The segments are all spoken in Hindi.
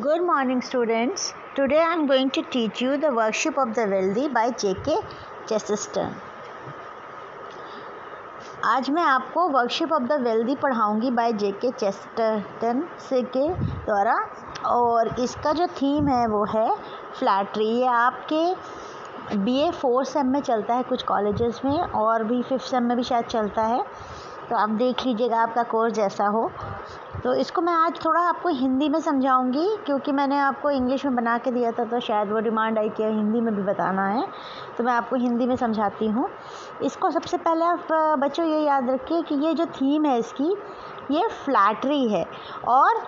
Good morning, students. Today I am going to teach you the Worship of the Wealthy by J.K. Chesterton. आज मैं आपको वर्कशिप ऑफ द वेल्दी पढ़ाऊंगी बाय J.K. चेस्टरटन से के द्वारा, और इसका जो थीम है वो है फ्लैटरी। ये आपके BA 4 सेम में चलता है कुछ कॉलेजेस में, और भी 5th सेम में भी शायद चलता है, तो आप देख लीजिएगा आपका कोर्स जैसा हो। तो इसको मैं आज थोड़ा आपको हिंदी में समझाऊंगी, क्योंकि मैंने आपको इंग्लिश में बना के दिया था तो शायद वो डिमांड आई कि हिंदी में भी बताना है, तो मैं आपको हिंदी में समझाती हूँ। इसको सबसे पहले आप बच्चों ये याद रखिए कि ये जो थीम है इसकी, ये फ्लैटरी है, और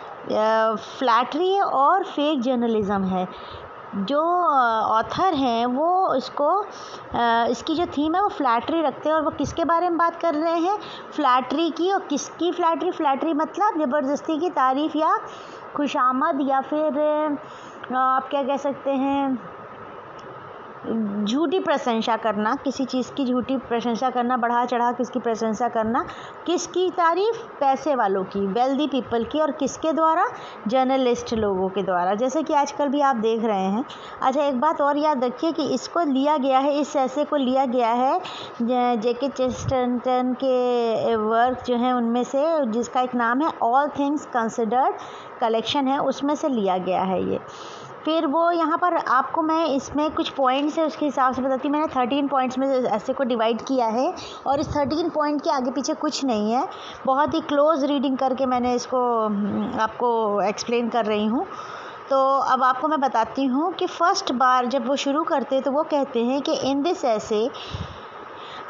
फ्लैटरी और फेक जर्नलिज़म है। जो ऑथर हैं वो इसकी जो थीम है वो फ्लैटरी रखते हैं, और वो किसके बारे में बात कर रहे हैं? फ्लैटरी की। और किसकी फ्लैटरी? फ्लैटरी मतलब ज़बरदस्ती की तारीफ़ या खुशामद, या फिर आप क्या कह सकते हैं, झूठी प्रशंसा करना, किसी चीज़ की झूठी प्रशंसा करना, बढ़ा चढ़ा किसकी प्रशंसा करना। किसकी तारीफ़? पैसे वालों की, वेल्दी पीपल की। और किसके द्वारा? जर्नलिस्ट लोगों के द्वारा, जैसे कि आजकल भी आप देख रहे हैं। अच्छा, एक बात और याद रखिए कि इसको लिया गया है, इस ऐसे को लिया गया है J.K. चेस्टरटन के वर्क जो हैं उनमें से, जिसका एक नाम है ऑल थिंग्स कंसिडर्ड कलेक्शन है, उसमें से लिया गया है ये। फिर वो यहाँ पर आपको मैं इसमें कुछ पॉइंट्स है उसके हिसाब से बताती हूँ। मैंने 13 पॉइंट्स में ऐसे को डिवाइड किया है, और इस 13 पॉइंट के आगे पीछे कुछ नहीं है, बहुत ही क्लोज रीडिंग करके मैंने इसको आपको एक्सप्लेन कर रही हूँ। तो अब आपको मैं बताती हूँ कि फर्स्ट बार जब वो शुरू करते हैं तो वो कहते हैं कि इन दिस ऐसे,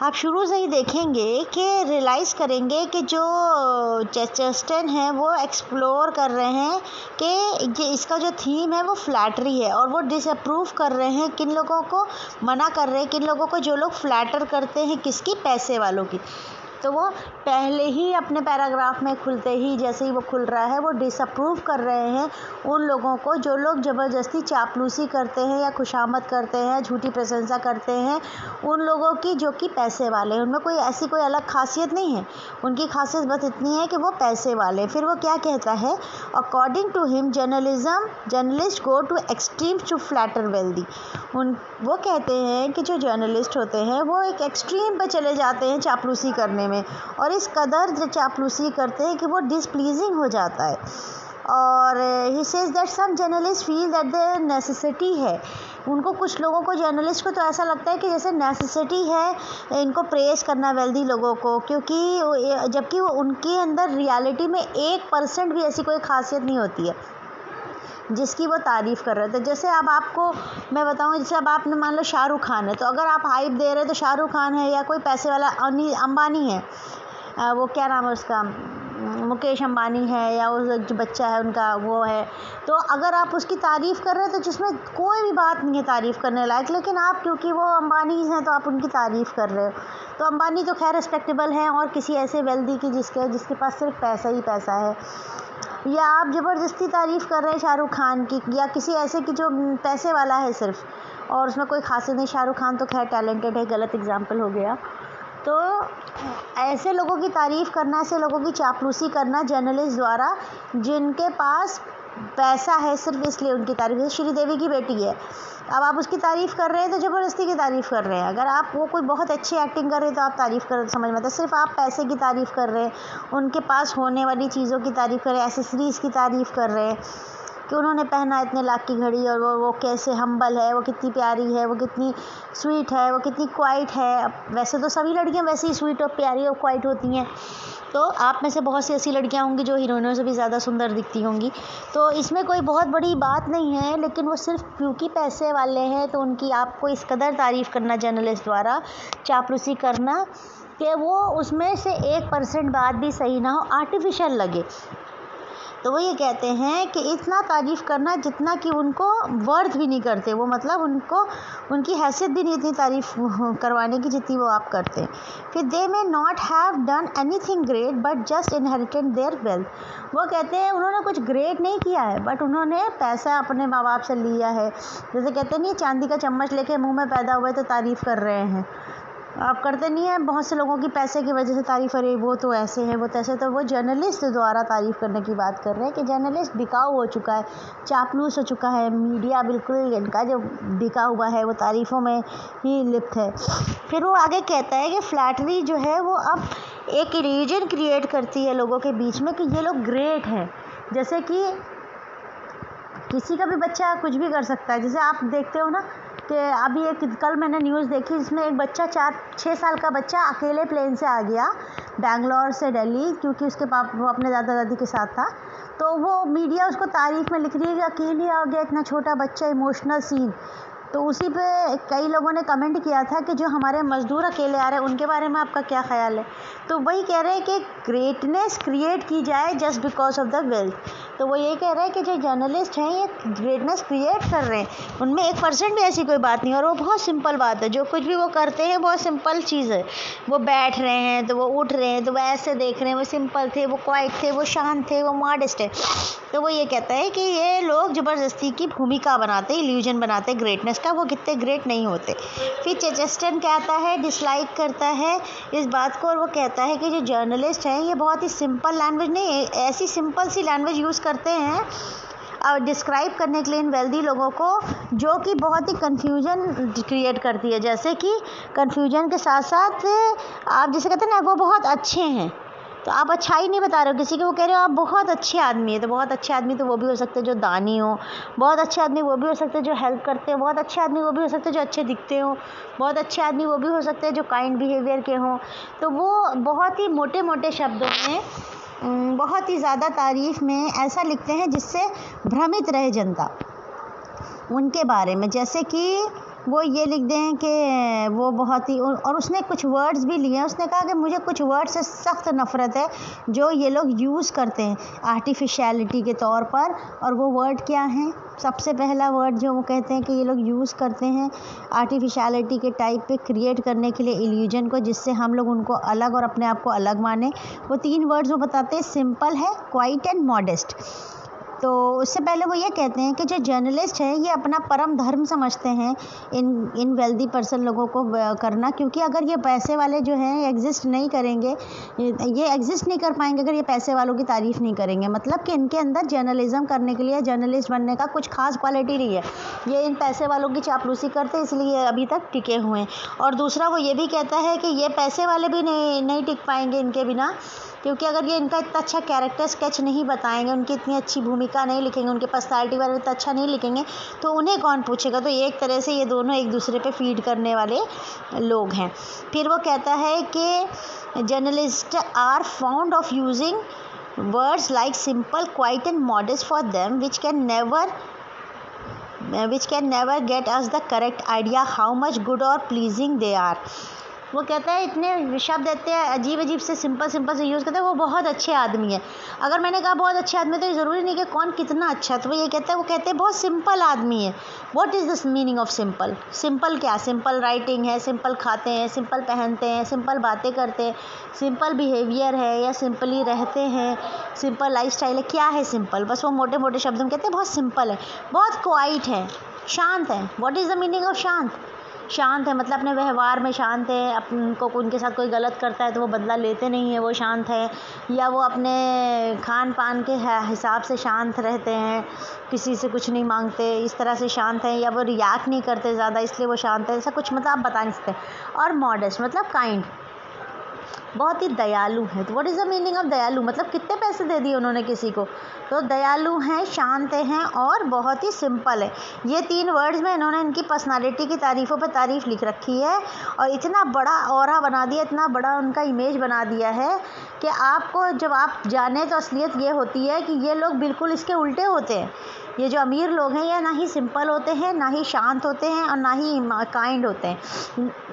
आप शुरू से ही देखेंगे कि रियलाइज़ करेंगे कि जो चेस्टरटन है वो एक्सप्लोर कर रहे हैं कि इसका जो थीम है वो फ्लैटरी है, और वो डिसअप्रूव कर रहे हैं किन लोगों को, मना कर रहे हैं किन लोगों को, जो लोग फ्लैटर करते हैं किसकी? पैसे वालों की। तो वो पहले ही अपने पैराग्राफ में खुलते ही, जैसे ही वो खुल रहा है, वो डिसअप्रूव कर रहे हैं उन लोगों को जो लोग ज़बरदस्ती चापलूसी करते हैं या खुशामद करते हैं, झूठी प्रशंसा करते हैं उन लोगों की जो कि पैसे वाले हैं। उनमें कोई ऐसी कोई अलग खासियत नहीं है, उनकी खासियत बस इतनी है कि वो पैसे वाले। फिर वो क्या कहता है? According to him journalist go to extremes to flatter wealthy. वो कहते हैं कि जो जर्नलिस्ट होते हैं वो एक एक्सट्रीम पर चले जाते हैं चापलूसी करने में, और इस कदर चापलूसी करते हैं कि वो डिसप्लीजिंग हो जाता है। और he says that some journalist feel that the necessity है, उनको, कुछ लोगों को, जर्नलिस्ट को तो ऐसा लगता है कि जैसे नेसेसिटी है इनको प्रेस करना वेल्दी लोगों को, क्योंकि जबकि वो उनके अंदर रियलिटी में 1% भी ऐसी कोई खासियत नहीं होती है जिसकी वो तारीफ़ कर रहे थे। जैसे अब आपको मैं बताऊं, जैसे अब आपने मान लो शाहरुख खान है, तो अगर आप हाइप दे रहे हैं तो शाहरुख खान है, या कोई पैसे वाला अंबानी है, वो क्या नाम है उसका, मुकेश अंबानी है, या वो जो बच्चा है उनका वो है, तो अगर आप उसकी तारीफ़ कर रहे हैं तो जिसमें कोई भी बात नहीं है तारीफ़ करने लायक, लेकिन आप क्योंकि वो अंबानी हैं तो आप उनकी तारीफ़ कर रहे हो। तो अंबानी तो खैर रिस्पेक्टेबल हैं, और किसी ऐसे वेल्दी की जिसके पास सिर्फ पैसा ही पैसा है, या आप ज़बरदस्ती तारीफ़ कर रहे हैं शाहरुख खान की, या किसी ऐसे की जो पैसे वाला है सिर्फ, और उसमें कोई खासियत नहीं। शाहरुख खान तो खैर टैलेंटेड है, गलत एग्जाम्पल हो गया। तो ऐसे लोगों की तारीफ़ करना, ऐसे लोगों की चापलूसी करना जर्नलिस्ट द्वारा, जिनके पास पैसा है सिर्फ इसलिए उनकी तारीफ़। श्रीदेवी की बेटी है, अब आप उसकी तारीफ़ कर रहे हैं तो ज़बरदस्ती की तारीफ़ कर रहे हैं। अगर आप वो कोई बहुत अच्छी एक्टिंग कर रहे हैं तो आप तारीफ़ कर, समझ में आता है। सिर्फ आप पैसे की तारीफ़ कर रहे हैं, उनके पास होने वाली चीज़ों की तारीफ़ कर रहे हैं, एसेसरीज़ की तारीफ़ कर रहे हैं कि उन्होंने पहना इतने लाख की घड़ी, और वो कैसे हम्बल है, वो कितनी प्यारी है, वो कितनी स्वीट है, वो कितनी क्वाइट है। वैसे तो सभी लड़कियां वैसे ही स्वीट और प्यारी और क्वाइट होती हैं, तो आप में से बहुत सी ऐसी लड़कियां होंगी जो हीरोइनों से भी ज़्यादा सुंदर दिखती होंगी। तो इसमें कोई बहुत बड़ी बात नहीं है, लेकिन वो सिर्फ क्योंकि पैसे वाले हैं तो उनकी आपको इस कदर तारीफ़ करना जर्नलिस्ट द्वारा, चापलूसी करना कि वो उसमें से 1% बात भी सही ना हो, आर्टिफिशियल लगे। तो वो ये कहते हैं कि इतना तारीफ़ करना जितना कि उनको वर्थ भी नहीं करते वो, मतलब उनको उनकी हैसियत भी नहीं इतनी तारीफ़ करवाने की जितनी वो आप करते हैं। फिर they may not have done anything great but just inherited their wealth. वो कहते हैं उन्होंने कुछ ग्रेट नहीं किया है, बट उन्होंने पैसा अपने माँ बाप से लिया है। जैसे कहते नहीं, चांदी का चम्मच लेके मुँह में पैदा हुए तो तारीफ़ कर रहे हैं, आप करते नहीं हैं बहुत से लोगों की पैसे की वजह से तारीफ़, अरे वो तो ऐसे हैं वो तैसे। तो वो जर्नलिस्ट द्वारा तारीफ़ करने की बात कर रहे हैं कि जर्नलिस्ट बिकाऊ हो चुका है, चापलूस हो चुका है, मीडिया बिल्कुल इनका जो बिका हुआ है वो तारीफ़ों में ही लिप्त है। फिर वो आगे कहता है कि फ्लैटरी जो है वो अब एक इल्यूजन क्रिएट करती है लोगों के बीच में कि ये लोग ग्रेट हैं। जैसे कि किसी का भी बच्चा कुछ भी कर सकता है। जैसे आप देखते हो ना कि अभी एक कल मैंने न्यूज़ देखी जिसमें एक बच्चा 4-6 साल का बच्चा अकेले प्लेन से आ गया बैंगलोर से दिल्ली, क्योंकि उसके पाप वो अपने दादा दादी के साथ था। तो वो मीडिया उसको तारीफ़ में लिख रही है कि अकेले आ गया इतना छोटा बच्चा, इमोशनल सीन। तो उसी पे कई लोगों ने कमेंट किया था कि जो हमारे मज़दूर अकेले आ रहे हैं उनके बारे में आपका क्या ख़्याल है। तो वही कह रहे हैं कि ग्रेटनेस क्रिएट की जाए just because of the wealth. तो वो ये कह रहे हैं कि जो जर्नलिस्ट हैं ये ग्रेटनेस क्रिएट कर रहे हैं, उनमें 1% भी ऐसी कोई बात नहीं। और वो बहुत सिंपल बात है, जो कुछ भी वो करते हैं बहुत सिंपल चीज़ है। वो बैठ रहे हैं तो वो उठ रहे हैं तो वो ऐसे देख रहे हैं, वो सिंपल थे, वो क्वाइट थे, वो शांत थे, वो मॉडेस्ट है। तो वो ये कहता है कि ये लोग ज़बरदस्ती की भूमिका बनाते, इल्यूजन बनाते ग्रेटनेस का, वो कितने ग्रेट नहीं होते। फिर चेचेस्टन कहता है, डिसलाइक करता है इस बात को, और वो कहता है कि जो जर्नलिस्ट हैं ये बहुत ही सिंपल लैंग्वेज नहीं, ऐसी सिंपल सी लैंग्वेज यूज़ करते हैं और डिस्क्राइब करने के लिए इन वेल्दी लोगों को, जो कि बहुत ही कन्फ्यूजन क्रिएट करती है। जैसे कि कन्फ्यूजन के साथ साथ आप जैसे कहते हैं ना वो बहुत अच्छे हैं, तो आप अच्छाई नहीं बता रहे हो किसी को, वो कह रहे हो आप बहुत अच्छे आदमी है। तो बहुत अच्छे आदमी तो वो भी हो सकते हैं जो दानी हो, बहुत अच्छे आदमी वो भी हो सकते हैं जो हेल्प करते हैं, बहुत अच्छे आदमी वो भी हो सकते हैं जो अच्छे दिखते हो, बहुत अच्छे आदमी वो भी हो सकते हैं जो काइंड बिहेवियर के हों। तो वो बहुत ही मोटे मोटे शब्दों में बहुत ही ज़्यादा तारीफ़ में ऐसा लिखते हैं जिससे भ्रमित रहे जनता उनके बारे में। जैसे कि वो ये लिख दें कि वो बहुत ही, और उसने कुछ वर्ड्स भी लिए हैं। उसने कहा कि मुझे कुछ वर्ड से सख्त नफ़रत है जो ये लोग यूज़ करते हैं आर्टिफिशियलिटी के तौर पर। और वो वर्ड क्या हैं? सबसे पहला वर्ड जो वो कहते हैं कि ये लोग यूज़ करते हैं आर्टिफिशियलिटी के टाइप पे क्रिएट करने के लिए इल्यूजन को, जिससे हम लोग उनको अलग और अपने आप को अलग माने। वो 3 वर्ड्स वो बताते हैं, सिंपल है, क्वाइट एंड मॉडेस्ट। तो उससे पहले वो ये कहते हैं कि जो जर्नलिस्ट हैं ये अपना परम धर्म समझते हैं इन वेल्दी पर्सन लोगों को करना, क्योंकि अगर ये पैसे वाले जो हैं एग्जिस्ट नहीं करेंगे, ये एग्जिस्ट नहीं कर पाएंगे अगर ये पैसे वालों की तारीफ़ नहीं करेंगे। मतलब कि इनके अंदर जर्नलिज्म करने के लिए, जर्नलिस्ट बनने का कुछ खास क्वालिटी नहीं है। ये इन पैसे वालों की चापलूसी करते हैं, इसलिए अभी तक टिके हुए हैं। और दूसरा वो ये भी कहता है कि ये पैसे वाले भी नहीं टिक पाएंगे इनके बिना, क्योंकि अगर ये इनका इतना अच्छा कैरेक्टर स्केच नहीं बताएंगे, उनकी इतनी अच्छी भूमिका नहीं लिखेंगे, उनके पर्सनैलिटी बारे में इतना अच्छा नहीं लिखेंगे, तो उन्हें कौन पूछेगा। तो एक तरह से ये दोनों एक दूसरे पे फीड करने वाले लोग हैं। फिर वो कहता है कि journalist are fond of using words like simple, quite and modest for them which can never get us the correct idea how much good or pleasing they are। वो कहता है इतने शब्द देते हैं अजीब से, सिंपल से यूज़ करते हैं, वो बहुत अच्छे आदमी है। अगर मैंने कहा बहुत अच्छे आदमी तो ये ज़रूरी नहीं कि कौन कितना अच्छा है। तो वो ये कहता है, वो कहते हैं बहुत सिंपल आदमी है। What is this meaning of simple? Simple क्या? सिंपल राइटिंग है, सिंपल खाते हैं, सिंपल पहनते हैं, सिंपल बातें करते हैं, सिंपल बिहेवियर है, या सिंपली रहते हैं, सिंपल लाइफस्टाइल है? क्या है सिंपल? बस वो मोटे मोटे शब्दों में कहते हैं बहुत सिंपल है, बहुत क्वाइट है, शांत है। What is the meaning of शांत? शांत है मतलब अपने व्यवहार में शांत है, उनको उनके साथ कोई गलत करता है तो वो बदला लेते नहीं है, वो शांत है। या वो अपने खान पान के हिसाब से शांत रहते हैं, किसी से कुछ नहीं मांगते, इस तरह से शांत है। या वो रिएक्ट नहीं करते ज़्यादा, इसलिए वो शांत है। ऐसा कुछ मतलब आप बता नहीं सकते। और मॉडेस्ट मतलब काइंड, बहुत ही दयालु है। तो what is the meaning of दयालु? मतलब कितने पैसे दे दिए उन्होंने किसी को, तो दयालु हैं, शांत हैं और बहुत ही सिंपल है। ये 3 वर्ड्स में इन्होंने इनकी पर्सनालिटी की तारीफ़ों पे तारीफ़ लिख रखी है, और इतना बड़ा ऑरा बना दिया, इतना बड़ा उनका इमेज बना दिया है कि आपको जब आप जाने तो असलियत ये होती है कि ये लोग बिल्कुल इसके उल्टे होते हैं। ये जो अमीर लोग हैं ये ना ही सिंपल होते हैं, ना ही शांत होते हैं, और ना ही काइंड होते हैं।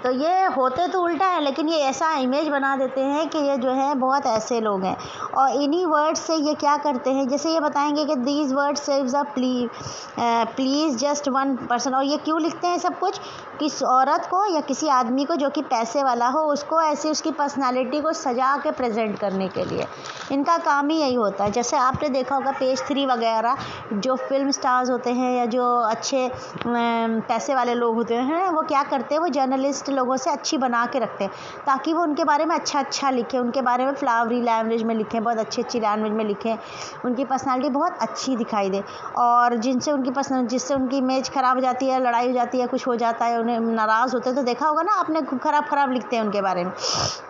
तो ये होते तो उल्टा है, लेकिन ये ऐसा इमेज बना देते देते हैं कि ये जो है बहुत ऐसे लोग हैं, और इन्हीं वर्ड्स से ये क्या करते हैं, जैसे ये बताएंगे कि these words saves a please just one person. और ये क्यों लिखते हैं सब कुछ, किस औरत को या किसी आदमी को जो कि पैसे वाला हो, उसको ऐसी उसकी पर्सनालिटी को सजा के प्रेजेंट करने के लिए इनका काम ही यही होता है। जैसे आपने देखा होगा पेज 3 वगैरह, जो फिल्म स्टार्स होते हैं या जो अच्छे पैसे वाले लोग होते हैं, वो क्या करते हैं, वो जर्नलिस्ट लोगों से अच्छी बना के रखते हैं ताकि वो उनके बारे में अच्छा लिखें, उनके बारे में फ्लावरी लैंग्वेज में लिखें, बहुत अच्छी लैंग्वेज में लिखें, उनकी पर्सनालिटी बहुत अच्छी दिखाई दे। और जिससे उनकी इमेज ख़राब हो जाती है, लड़ाई हो जाती है, कुछ हो जाता है, उन्हें नाराज़ होते हैं, तो देखा होगा ना आपने, खूब खराब लिखते हैं उनके बारे में।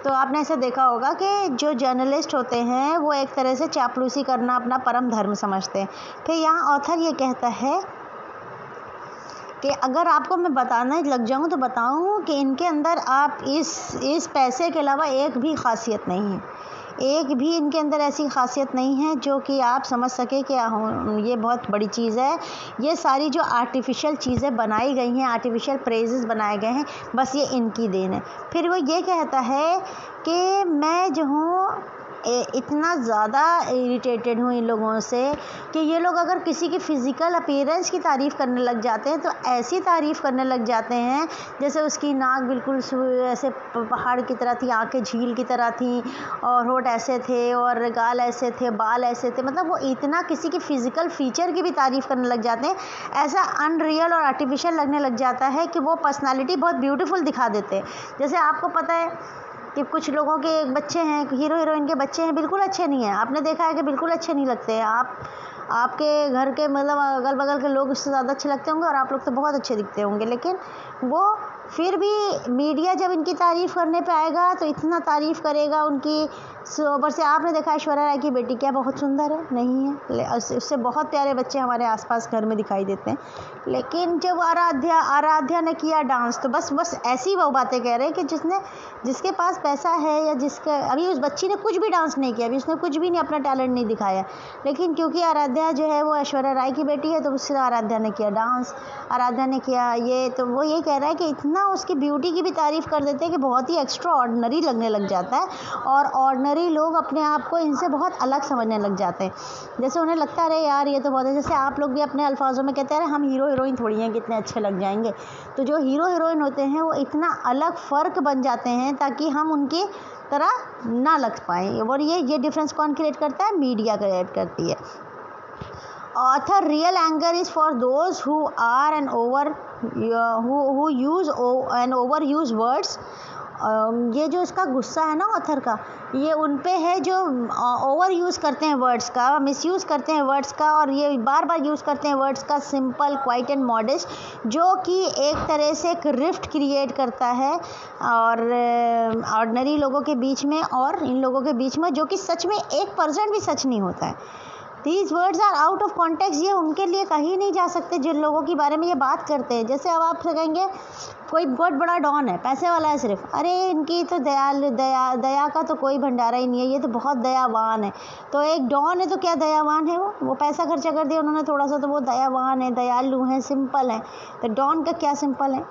तो आपने ऐसे देखा होगा कि जो जर्नलिस्ट होते हैं वो एक तरह से चापलूसी करना अपना परम धर्म समझते हैं। फिर यहाँ ऑथर ये कहता है कि अगर आपको मैं बताना लग जाऊँ तो बताऊँ कि इनके अंदर आप इस पैसे के अलावा एक भी ख़ासियत नहीं है, एक भी इनके अंदर ऐसी ख़ासियत नहीं है जो कि आप समझ सके कि ये बहुत बड़ी चीज़ है। ये सारी जो आर्टिफिशियल चीज़ें बनाई गई हैं, आर्टिफिशियल प्रेजेस बनाए गए हैं, बस ये इनकी देन है। फिर वो ये कहता है कि मैं जो हूँ इतना ज़्यादा इरिटेटेड हूँ इन लोगों से कि ये लोग अगर किसी की फ़िज़िकल अपीयरेंस की तारीफ़ करने लग जाते हैं तो ऐसी तारीफ़ करने लग जाते हैं जैसे उसकी नाक बिल्कुल ऐसे पहाड़ की तरह थी, आंखें झील की तरह थी, और होठ ऐसे थे, और गाल ऐसे थे, बाल ऐसे थे। मतलब वो इतना किसी की फ़िज़िकल फ़ीचर की भी तारीफ़ करने लग जाते हैं, ऐसा अनरियल और आर्टिफिशियल लगने लग जाता है कि वो पर्सनालिटी बहुत ब्यूटीफुल दिखा देते हैं। जैसे आपको पता है कि कुछ लोगों के बच्चे हैं, हीरो हीरोइन के बच्चे हैं, बिल्कुल अच्छे नहीं हैं, आपने देखा है कि बिल्कुल अच्छे नहीं लगते हैं। आपके घर के मतलब अगल बगल के लोग उससे ज़्यादा अच्छे लगते होंगे और आप लोग तो बहुत अच्छे दिखते होंगे, लेकिन वो फिर भी मीडिया जब इनकी तारीफ़ करने पे आएगा तो इतना तारीफ़ करेगा उनकी। ऊपर से आपने देखा ऐश्वर्या राय की बेटी क्या बहुत सुंदर है, नहीं है, उससे बहुत प्यारे बच्चे हमारे आसपास घर में दिखाई देते हैं। लेकिन जब आराध्या ने किया डांस तो बस ऐसी वो बातें कह रहे हैं कि जिसके पास पैसा है या अभी उस बच्ची ने कुछ भी डांस नहीं किया, अभी उसने कुछ भी नहीं, अपना टैलेंट नहीं दिखाया, लेकिन क्योंकि आराध्या जो है वो ऐश्वर्या राय की बेटी है तो उससे आराध्या ने किया डांस, आराध्या ने किया ये, तो वो ये कह रहा है कि इतना उसकी ब्यूटी की भी तारीफ़ कर देते हैं कि बहुत ही एक्स्ट्रा ऑर्डिनरी लगने लग जाता है, और ऑर्डिनरी लोग अपने आप को इनसे बहुत अलग समझने लग जाते हैं। जैसे उन्हें लगता है अरे यार ये तो बहुत है, जैसे आप लोग भी अपने अल्फाजों में कहते हैं अरे हम हीरो हीरोइन थोड़ी हैं कितने अच्छे लग जाएंगे। तो जो हीरो हीरोइन होते हैं वो इतना अलग फ़र्क बन जाते हैं ताकि हम उनकी तरह ना लग पाएँ, और ये डिफरेंस कौन क्रिएट करता है, मीडिया क्रिएट करती है। Author real anger is for those who are who use and overuse words। ये जो इसका गुस्सा है ना ऑथर का, ये उन पे है जो ओवर यूज़ करते हैं वर्ड्स का, मिसयूज़ करते हैं वर्ड्स का, और ये बार बार यूज़ करते हैं वर्ड्स का सिंपल, क्वाइट एंड मॉडेस्ट, जो कि एक तरह से एक रिफ्ट क्रिएट करता है और ऑर्डिनरी लोगों के बीच में और इन लोगों के बीच में, जो कि सच में 1% भी सच नहीं होता है। These words are out of context। ये उनके लिए कहीं नहीं जा सकते जिन लोगों के बारे में ये बात करते हैं। जैसे अब आप कहेंगे कोई बहुत बड़ा डॉन है, पैसे वाला है सिर्फ, अरे इनकी तो दया का तो कोई भंडारा ही नहीं है, ये तो बहुत दयावान है। तो एक डॉन है तो क्या दयावान है, वो पैसा खर्चा कर दिया उन्होंने थोड़ा सा तो वो दयावान है, दयालु है, सिंपल है। तो डॉन का क्या सिंपल है।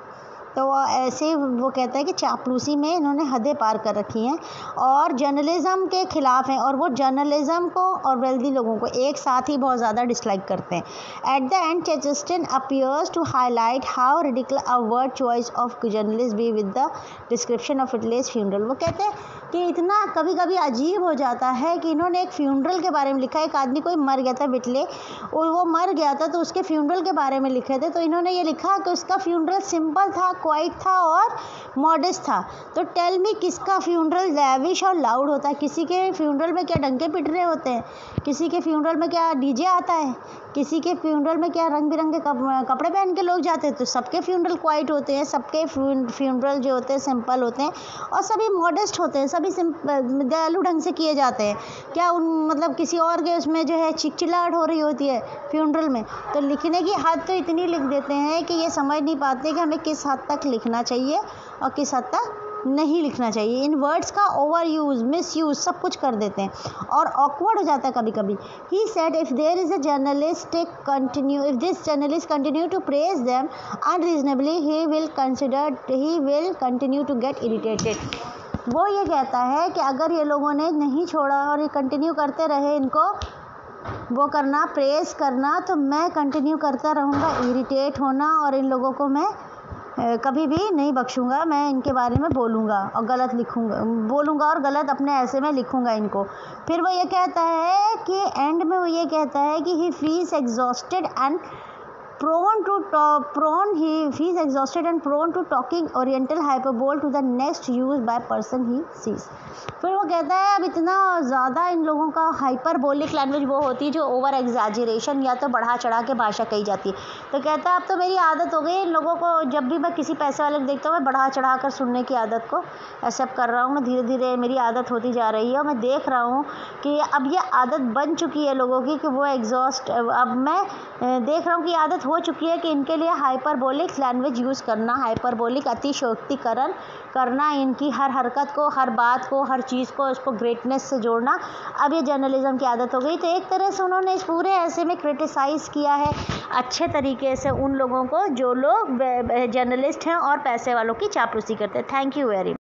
तो वो ऐसे वो कहता है कि चापलूसी में इन्होंने हदें पार कर रखी हैं और जर्नलिज़म के ख़िलाफ़ हैं, और वो जर्नलिज़म को और वेल्दी लोगों को एक साथ ही बहुत ज़्यादा डिसलाइक करते हैं। At the end Chesterton appears to highlight how ridiculous a word choice of journalist be with the description of Hitler's funeral. वो कहते हैं कि इतना कभी कभी अजीब हो जाता है कि इन्होंने एक फ्यूनरल के बारे में लिखा है, एक आदमी कोई मर गया था हिटलर, और वो मर गया था तो उसके फ्यूनरल के बारे में लिखे थे, तो इन्होंने ये लिखा कि उसका फ्यूनरल सिंपल था, क्वाइट था और मॉडेस्ट था। तो टेल मी किसका फ्यूनरल लैविश और लाउड होता है, किसी के फ्यूनरल में क्या डंके पिट रहे होते हैं, किसी के फ्यूनरल में क्या डीजे आता है, किसी के फ्यूनरल में क्या रंग बिरंगे कपड़े पहन के लोग जाते हैं। तो सबके फ्यूनरल क्वाइट होते हैं, सबके फ्यूनरल जो होते हैं सिंपल होते हैं और सभी मॉडेस्ट होते हैं, सभी दयालु ढंग से किए जाते हैं। क्या मतलब किसी और के उसमें जो है चिकचिलाहट हो रही होती है फ्यूनरल में। तो लिखने की हद तो इतनी लिख देते हैं कि ये समझ नहीं पाते कि हमें किस हद तक लिखना चाहिए और किस हद तक नहीं लिखना चाहिए। इन वर्ड्स का ओवर यूज़, मिस यूज़ सब कुछ कर देते हैं और ऑकवर्ड हो जाता है कभी कभी। He said if there is a journalist if this journalist continue to praise them unreasonably he will continue to get irritated. वो ये कहता है कि अगर ये लोगों ने नहीं छोड़ा और ये कंटिन्यू करते रहे इनको वो करना, प्रेस करना, तो मैं कंटिन्यू करता रहूँगा इरिटेट होना, और इन लोगों को मैं कभी भी नहीं बख्शूँगा। मैं इनके बारे में बोलूँगा और गलत बोलूँगा और गलत अपने ऐसे में लिखूँगा इनको। फिर वो ये कहता है कि एंड में वो ये कहता है कि he feels exhausted and prone to talking oriental hyperbole to the next use by person he sees। फिर वो कहता है अब इतना ज़्यादा इन लोगों का हाइपरबोलिक लैंग्वेज वो होती है जो ओवर एग्जैजरेशन या तो बढ़ा चढ़ा के भाषा कही जाती है। तो कहता है अब तो मेरी आदत हो गई इन लोगों को, जब भी मैं किसी पैसे वाले को देखता हूँ मैं बढ़ा चढ़ा कर सुनने की आदत को एक्सेप्ट कर रहा हूँ। मैं धीरे धीरे मेरी आदत होती जा रही है और मैं देख रहा हूँ कि अब ये आदत बन चुकी है लोगों की कि वो अब मैं देख रहा हूँ कि आदत हो चुकी है कि इनके लिए हाइपरबोलिक लैंग्वेज यूज़ करना, हाइपरबोलिक अतिशयोक्तिकरण करना, इनकी हर हरकत को, हर बात को, हर चीज़ को उसको ग्रेटनेस से जोड़ना, अब ये जर्नलिज्म की आदत हो गई। तो एक तरह से उन्होंने इस पूरे ऐसे में क्रिटिसाइज़ किया है अच्छे तरीके से उन लोगों को जो लोग जर्नलिस्ट हैं और पैसे वालों की चापलूसी करते हैं। Thank you very much.